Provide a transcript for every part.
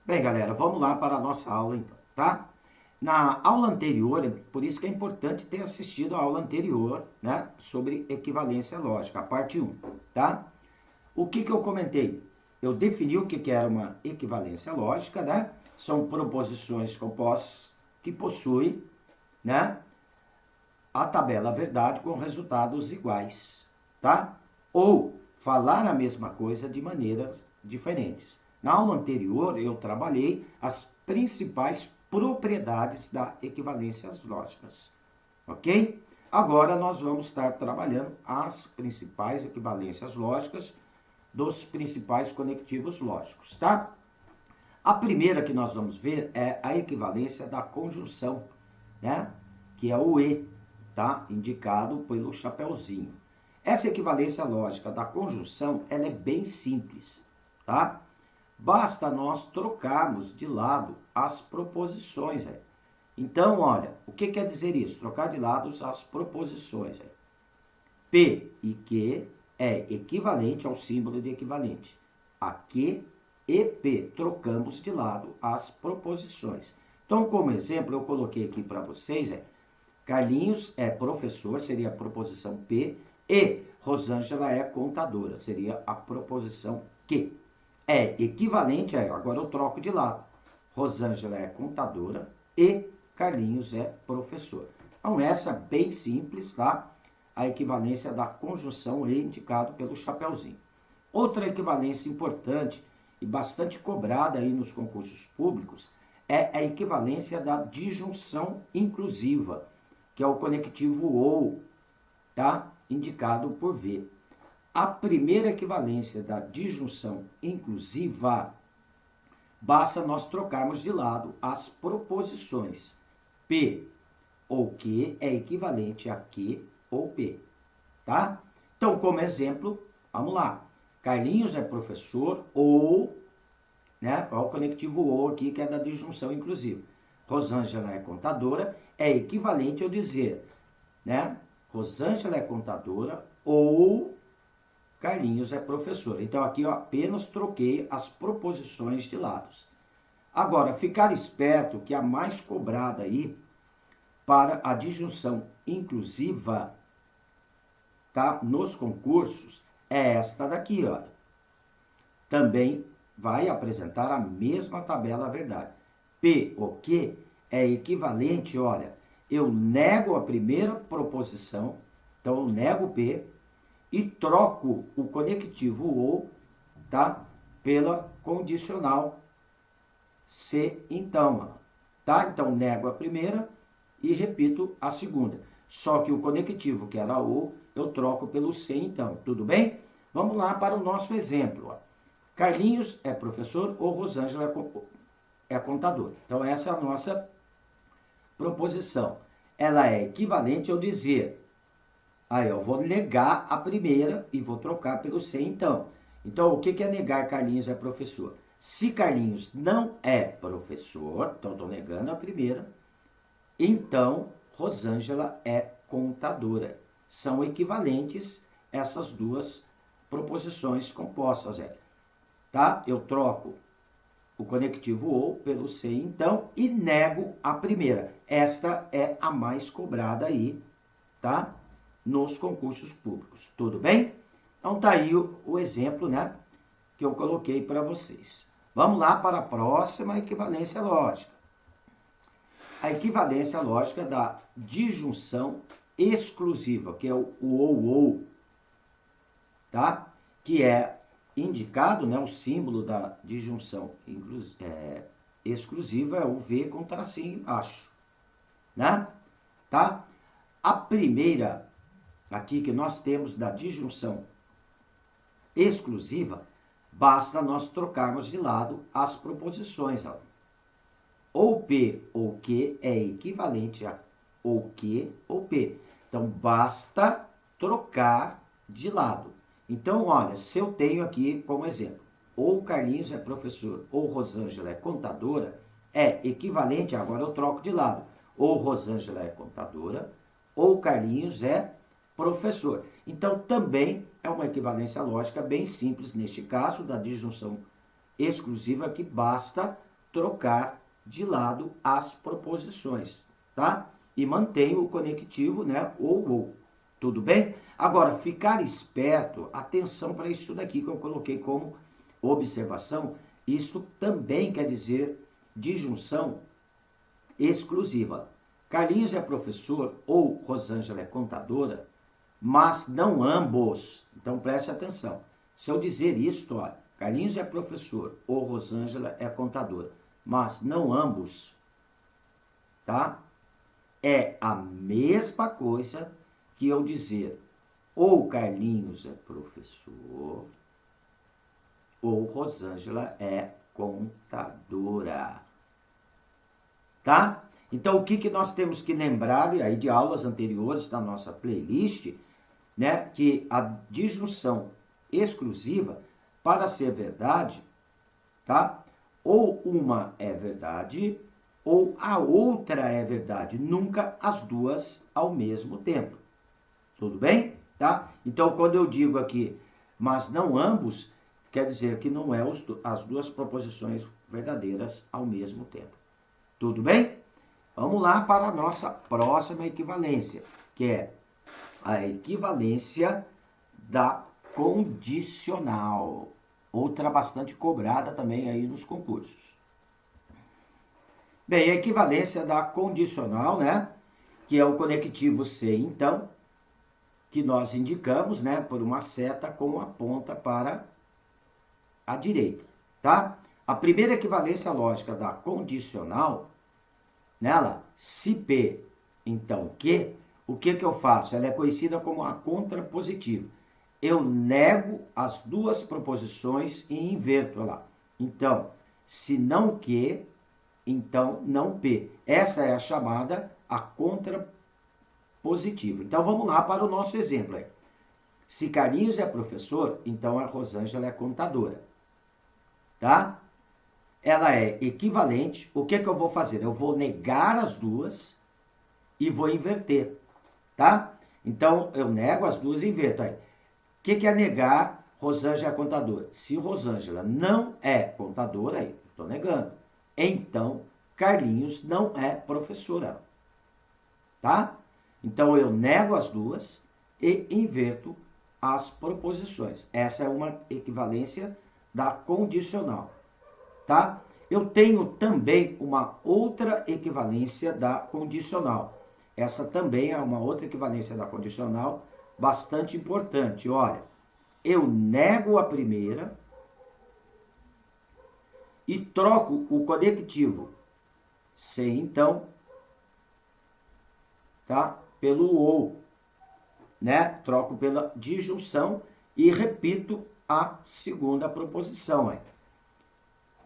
Bem, galera, vamos lá para a nossa aula então, tá? Na aula anterior, por isso que é importante ter assistido a aula anterior, né, sobre equivalência lógica, a parte 1, tá? O que eu comentei? Eu defini o que era uma equivalência lógica, né? São proposições compostas que possuem, né, a tabela verdade com resultados iguais, tá? Ou falar a mesma coisa de maneiras diferentes. Na aula anterior, eu trabalhei as principais propriedades da equivalências lógicas, ok? Agora nós vamos estar trabalhando as principais equivalências lógicas dos principais conectivos lógicos, tá? A primeira que nós vamos ver é a equivalência da conjunção, né? Que é o E, tá? Indicado pelo chapeuzinho. Essa equivalência lógica da conjunção, ela é bem simples, tá? Basta nós trocarmos de lado as proposições. Então, olha, o que quer dizer isso? Trocar de lado as proposições. P e Q é equivalente ao símbolo de equivalente. A Q e P, trocamos de lado as proposições. Então, como exemplo, eu coloquei aqui para vocês, Carlinhos é professor, seria a proposição P, e Rosângela é contadora, seria a proposição Q. É equivalente, agora eu troco de lado. Rosângela é contadora e Carlinhos é professor. Então, essa bem simples, tá? A equivalência da conjunção E indicado pelo chapeuzinho. Outra equivalência importante e bastante cobrada aí nos concursos públicos é a equivalência da disjunção inclusiva, que é o conectivo OU, tá? Indicado por V. A primeira equivalência da disjunção inclusiva, basta nós trocarmos de lado as proposições. P ou Q é equivalente a Q ou P, tá? Então, como exemplo, vamos lá. Carlinhos é professor ou, né? Olha o conectivo ou aqui, que é da disjunção inclusiva. Rosângela é contadora, é equivalente eu dizer, né? Rosângela é contadora ou Carlinhos é professor. Então, aqui eu apenas troquei as proposições de lados. Agora, ficar esperto que a mais cobrada aí para a disjunção inclusiva, tá? Nos concursos, é esta daqui, olha. Também vai apresentar a mesma tabela verdade. P ou Q é equivalente, olha, eu nego a primeira proposição, então eu nego P, e troco o conectivo ou, tá? Pela condicional se então, tá? Então, nego a primeira e repito a segunda. Só que o conectivo, que era ou, eu troco pelo se então, tudo bem? Vamos lá para o nosso exemplo. Ó. Carlinhos é professor ou Rosângela é contador. Então, essa é a nossa proposição. Ela é equivalente ao dizer... Aí, eu vou negar a primeira e vou trocar pelo se então. Então, o que é negar Carlinhos é professor? Se Carlinhos não é professor, então estou negando a primeira, então Rosângela é contadora. São equivalentes essas duas proposições compostas. Tá? Eu troco o conectivo ou pelo se então e nego a primeira. Esta é a mais cobrada aí, tá? Nos concursos públicos, tudo bem? Então tá aí o exemplo, né, que eu coloquei para vocês. Vamos lá para a próxima equivalência lógica. A equivalência lógica da disjunção exclusiva, que é o ou, tá? Que é indicado, né, o símbolo da disjunção exclusiva é o V com tracinho embaixo, né? Tá? A primeira aqui que nós temos da disjunção exclusiva, basta nós trocarmos de lado as proposições. Ó. Ou P ou Q é equivalente a ou Q ou P. Então, basta trocar de lado. Então, olha, se eu tenho aqui como exemplo, ou Carlinhos é professor ou Rosângela é contadora, é equivalente, agora eu troco de lado, ou Rosângela é contadora, ou Carlinhos é professor. Então, também é uma equivalência lógica bem simples, neste caso, da disjunção exclusiva, que basta trocar de lado as proposições, tá? E mantenho o conectivo, né? Ou. Tudo bem? Agora, ficar esperto, atenção para isso daqui que eu coloquei como observação. Isto também quer dizer disjunção exclusiva. Carlinhos é professor ou Rosângela é contadora, mas não ambos. Então preste atenção. Se eu dizer isto, olha, Carlinhos é professor ou Rosângela é contadora, mas não ambos, tá? É a mesma coisa que eu dizer ou Carlinhos é professor ou Rosângela é contadora, tá? Então, o que nós temos que lembrar aí de aulas anteriores da nossa playlist, né? Que a disjunção exclusiva, para ser verdade, tá? Ou uma é verdade, ou a outra é verdade. Nunca as duas ao mesmo tempo. Tudo bem? Tá? Então, quando eu digo aqui, mas não ambos, quer dizer que não é as duas proposições verdadeiras ao mesmo tempo. Tudo bem? Vamos lá para a nossa próxima equivalência, que é a equivalência da condicional. Outra bastante cobrada também aí nos concursos. Bem, a equivalência da condicional, né? Que é o conectivo se, então, que nós indicamos, né? Por uma seta com a ponta para a direita, tá? A primeira equivalência lógica da condicional, nela, se P, então que, o que eu faço? Ela é conhecida como a contrapositiva. Eu nego as duas proposições e inverto lá. Então, se não que, então não P. Essa é a chamada a contrapositiva. Então, vamos lá para o nosso exemplo aí. Se Carlinhos é professor, então a Rosângela é contadora. Tá? Ela é equivalente. O que eu vou fazer? Eu vou negar as duas e vou inverter. Tá? Então, eu nego as duas e inverto aí. O que é negar Rosângela é contadora? Se Rosângela não é contadora, aí estou negando. Então, Carlinhos não é professora. Tá? Então, eu nego as duas e inverto as proposições. Essa é uma equivalência da condicional. Tá? Eu tenho também uma outra equivalência da condicional. Essa também é uma outra equivalência da condicional bastante importante. Olha, eu nego a primeira e troco o conectivo se, então, tá? Pelo ou, né? Troco pela disjunção e repito a segunda proposição.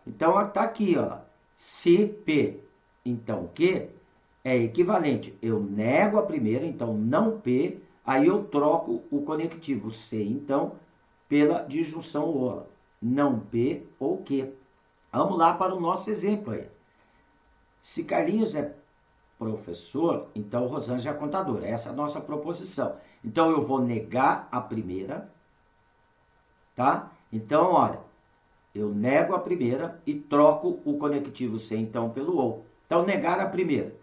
Então, tá aqui, ó. Se P, então que, é equivalente. Eu nego a primeira, então não P, aí eu troco o conectivo se, então, pela disjunção ou. Não P ou que. Vamos lá para o nosso exemplo aí. Se Carlinhos é professor, então Rosângela é contadora. Essa é a nossa proposição. Então, eu vou negar a primeira, tá? Então, olha, eu nego a primeira e troco o conectivo se, então, pelo ou. Então, negar a primeira.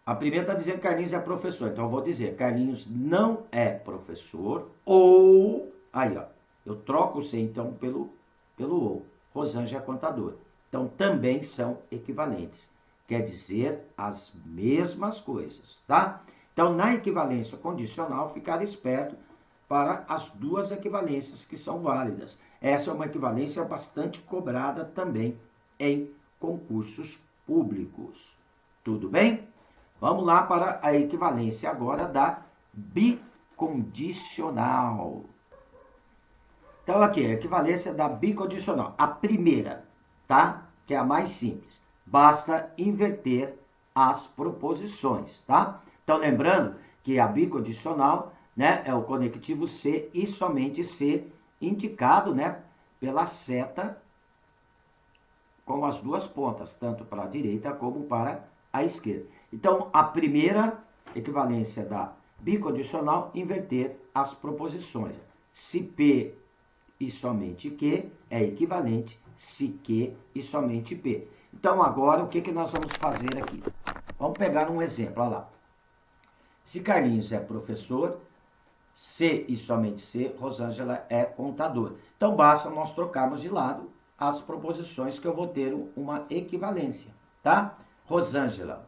A primeira está dizendo que Carlinhos é professor. Então, eu vou dizer, Carlinhos não é professor ou... Aí, ó, eu troco o se, então, pelo ou. Rosângela é contadora. Então, também são equivalentes. Quer dizer as mesmas coisas, tá? Então, na equivalência condicional, ficar esperto para as duas equivalências que são válidas. Essa é uma equivalência bastante cobrada também em concursos públicos. Tudo bem? Vamos lá para a equivalência agora da bicondicional. Então, aqui, a equivalência da bicondicional. A primeira, tá? Que é a mais simples. Basta inverter as proposições, tá? Então, lembrando que a bicondicional, né, é o conectivo se e somente se indicado, né, pela seta com as duas pontas, tanto para a direita como para a esquerda. Então, a primeira equivalência da bicondicional, inverter as proposições. Se P e somente que é equivalente se que e somente P. Então, agora, o que, que nós vamos fazer aqui? Vamos pegar um exemplo, olha lá. Se Carlinhos é professor, se e somente se, Rosângela é contadora. Então, basta nós trocarmos de lado as proposições que eu vou ter uma equivalência, tá? Rosângela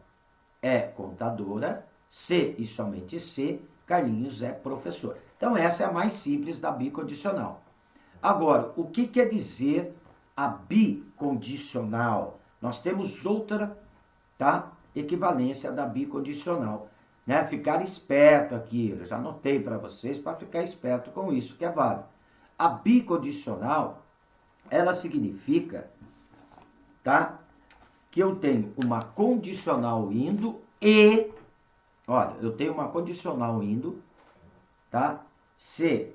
é contadora, se e somente se, Carlinhos é professor. Então, essa é a mais simples da bicondicional. Agora, o que quer dizer a bicondicional? Nós temos outra, tá? Equivalência da bicondicional, né? Ficar esperto aqui, eu já anotei para vocês para ficar esperto com isso, que é válido. A bicondicional, ela significa, tá? Que eu tenho uma condicional indo e, olha, eu tenho uma condicional indo, tá? Se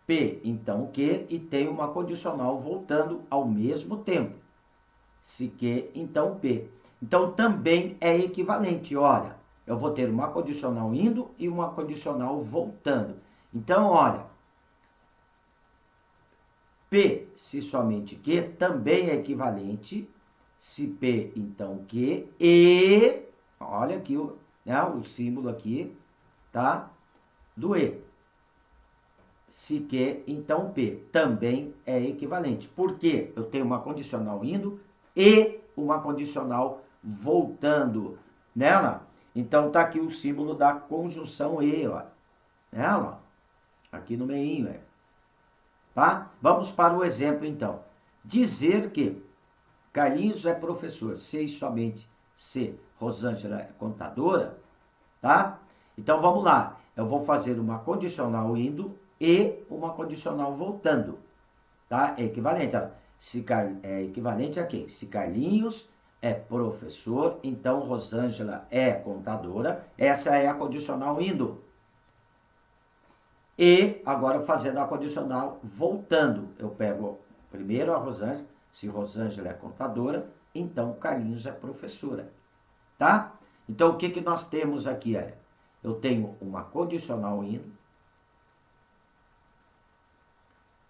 P, então que, e tenho uma condicional voltando ao mesmo tempo. Se que, então P. Então também é equivalente, olha, eu vou ter uma condicional indo e uma condicional voltando. Então, olha, P, se somente que, também é equivalente, se P, então que, e, olha aqui né, o símbolo aqui, tá? Do E. Se que, então P, também é equivalente. Por quê? Eu tenho uma condicional indo e uma condicional voltando nela. Então, tá aqui o símbolo da conjunção E, ó. Nela, aqui no meio, tá? Vamos para o exemplo, então. Dizer que Carlinhos é professor, se e somente se Rosângela é contadora, tá? Então, vamos lá. Eu vou fazer uma condicional indo e uma condicional voltando, tá? É equivalente. É equivalente a quem? Se Carlinhos é professor, então Rosângela é contadora. Essa é a condicional indo. E agora fazendo a condicional voltando. Eu pego primeiro a Rosângela, se Rosângela é contadora, então Carlinhos é professora, tá? Então o que que nós temos aqui eu tenho uma condicional indo.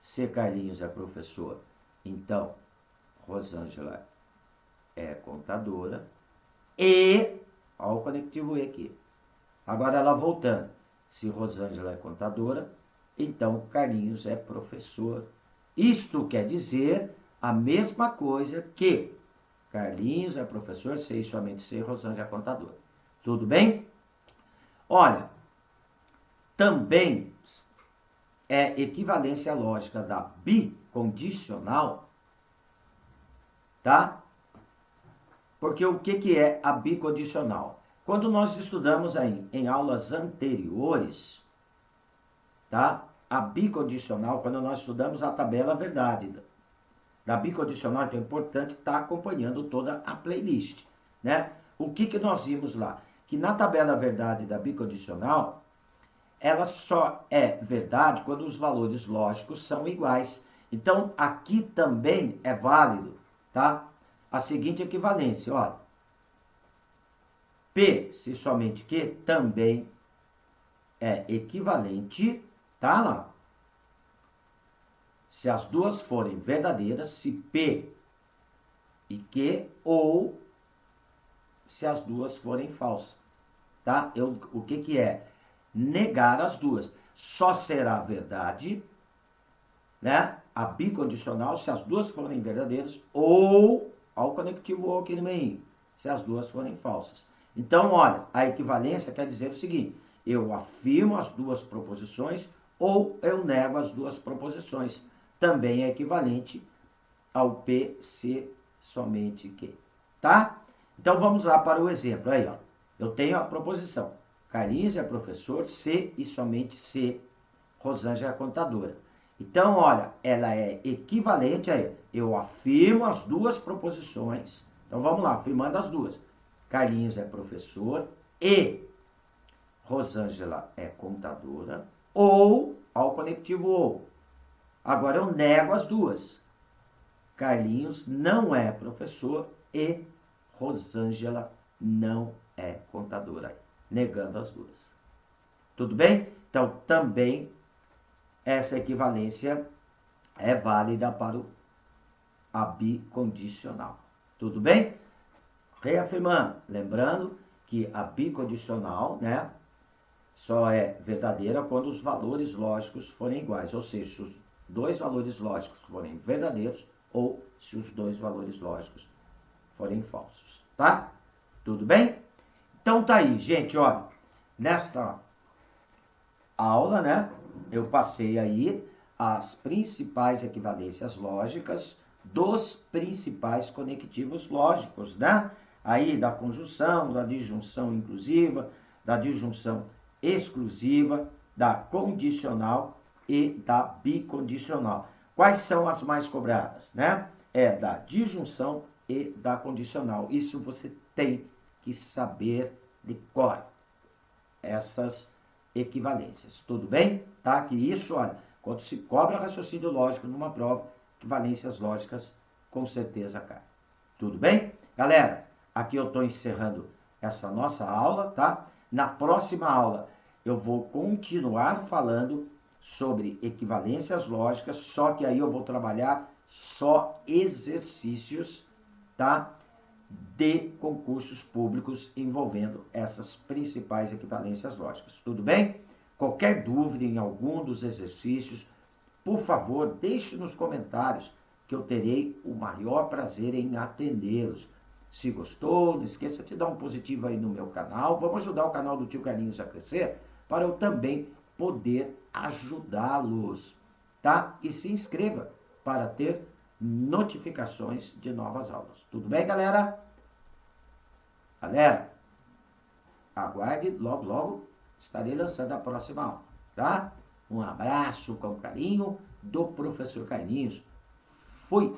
Se Carlinhos é professor, então Rosângela é contadora. E, olha o conectivo E aqui. Agora ela voltando. Se Rosângela é contadora, então Carlinhos é professor. Isto quer dizer a mesma coisa que Carlinhos é professor, se e somente se Rosângela é contadora. Tudo bem? Olha, também é equivalência lógica da bicondicional, tá? Porque o que é a bicondicional? Quando nós estudamos aí em aulas anteriores, tá? A bicondicional, quando nós estudamos a tabela verdade da bicondicional, então é importante estar acompanhando toda a playlist, né? O que nós vimos lá? Que na tabela verdade da bicondicional, ela só é verdade quando os valores lógicos são iguais. Então, aqui também é válido, tá? A seguinte equivalência, ó. P, se somente que, também é equivalente, tá lá? Se as duas forem verdadeiras, se P e Q, ou se as duas forem falsas, tá? O que é? Negar as duas. Só será verdade, né? A bicondicional, se as duas forem verdadeiras, ou ao conectivo ou aqui no meio, se as duas forem falsas. Então, olha, a equivalência quer dizer o seguinte: eu afirmo as duas proposições ou eu nego as duas proposições. Também é equivalente ao P, se, somente que. Tá? Então, vamos lá para o exemplo. Aí, ó. Eu tenho a proposição. Carlinhos é professor, se e somente se Rosângela é contadora. Então, olha, ela é equivalente a eu afirmo as duas proposições. Então, vamos lá, afirmando as duas. Carlinhos é professor e Rosângela é contadora, ou ao conectivo ou. Agora eu nego as duas. Carlinhos não é professor e Rosângela não é contadora. Negando as duas. Tudo bem? Então, também essa equivalência é válida para a bicondicional. Tudo bem? Reafirmando, lembrando que a bicondicional, né, só é verdadeira quando os valores lógicos forem iguais, ou seja, se os dois valores lógicos forem verdadeiros ou se os dois valores lógicos forem falsos, tá? Tudo bem? Então tá aí, gente, ó, nesta aula, né, eu passei aí as principais equivalências lógicas dos principais conectivos lógicos, né? Aí da conjunção, da disjunção inclusiva, da disjunção exclusiva, da condicional e da bicondicional. Quais são as mais cobradas, né? É da disjunção e da condicional. Isso você tem que saber de cor. Essas equivalências. Tudo bem? Tá? Que isso, olha, quando se cobra raciocínio lógico numa prova, equivalências lógicas com certeza caem. Tudo bem? Galera, aqui eu estou encerrando essa nossa aula, tá? Na próxima aula eu vou continuar falando sobre equivalências lógicas, só que aí eu vou trabalhar só exercícios, tá? De concursos públicos envolvendo essas principais equivalências lógicas. Tudo bem? Qualquer dúvida em algum dos exercícios, por favor, deixe nos comentários que eu terei o maior prazer em atendê-los. Se gostou, não esqueça de dar um positivo aí no meu canal. Vamos ajudar o canal do Tio Carlinhos a crescer para eu também poder ajudá-los, tá? E se inscreva para ter notificações de novas aulas. Tudo bem, galera? Galera, aguarde, logo, logo estarei lançando a próxima aula, tá? Um abraço com carinho do professor Carlinhos. Fui!